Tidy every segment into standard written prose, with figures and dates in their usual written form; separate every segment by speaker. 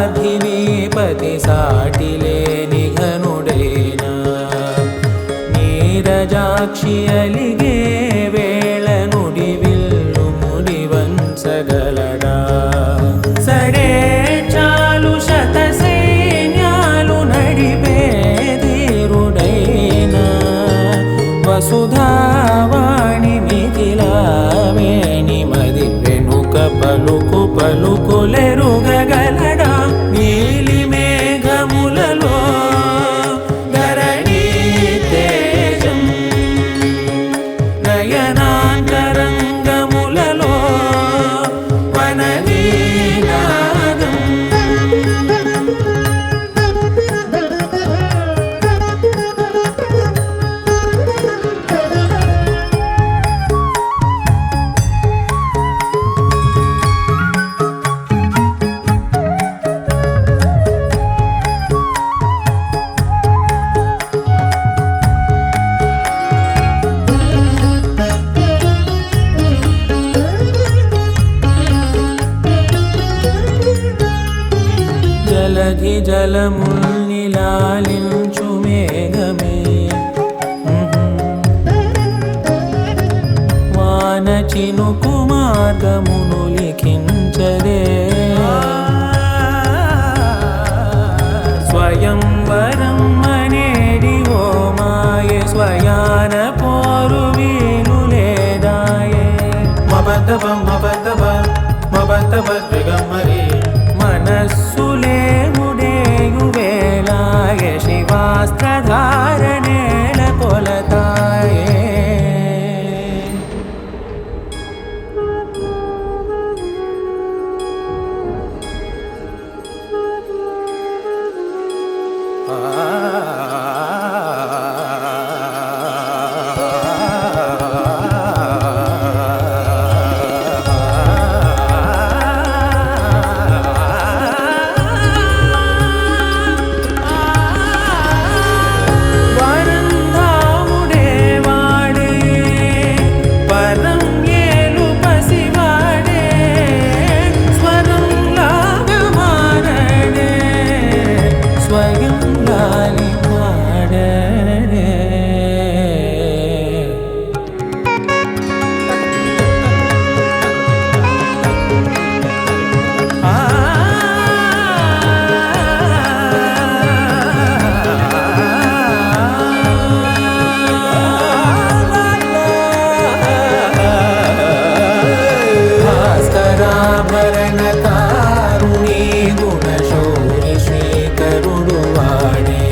Speaker 1: పార్థివీపతి సాటిలేని ఘనుడైనా నీరజాక్షి అలిగే వేళ నుడి విల్లు ముడి వంచగలడా సడే చాలు శత సైన్యాలు నడిపే ధీరుడైనా వసుధావాణి మిథిలావేణి మది వెనుక పలుకు పలుకులెరుగగలడా నీలి మేఘములలో ధరణీ తేజం నయనాంతరంగములలో వననీనాదం జలధి జలముల్ని లాలించు మేఘమే వాన చినుకు మార్గమును లిఖించదే స్వయంవరం అనేడి ఓ మాయే స్వయాన పోరు వీలు లేదాయే మబద్దబ మబద్దబ మబద్దబ దిగమ్మరి మనస్సులే ముడేయు వేళాయ శివాస్త్రధారణేల కొలతాయే భరణకారుణీ గుణశౌరి శ్రీకరుడు వాడే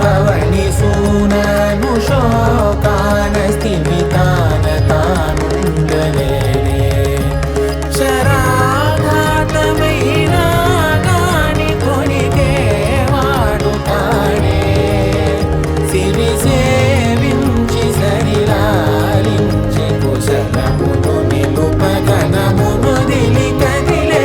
Speaker 1: పవని సూనను శోకాన స్థిమితాన తానుండలేనే శరాఘాతమైన గాని కొనికే వాడుతాడే సిరి సేవించి సరిలాలించి కుశలమును నిలుపగనమును దిలి కదిలే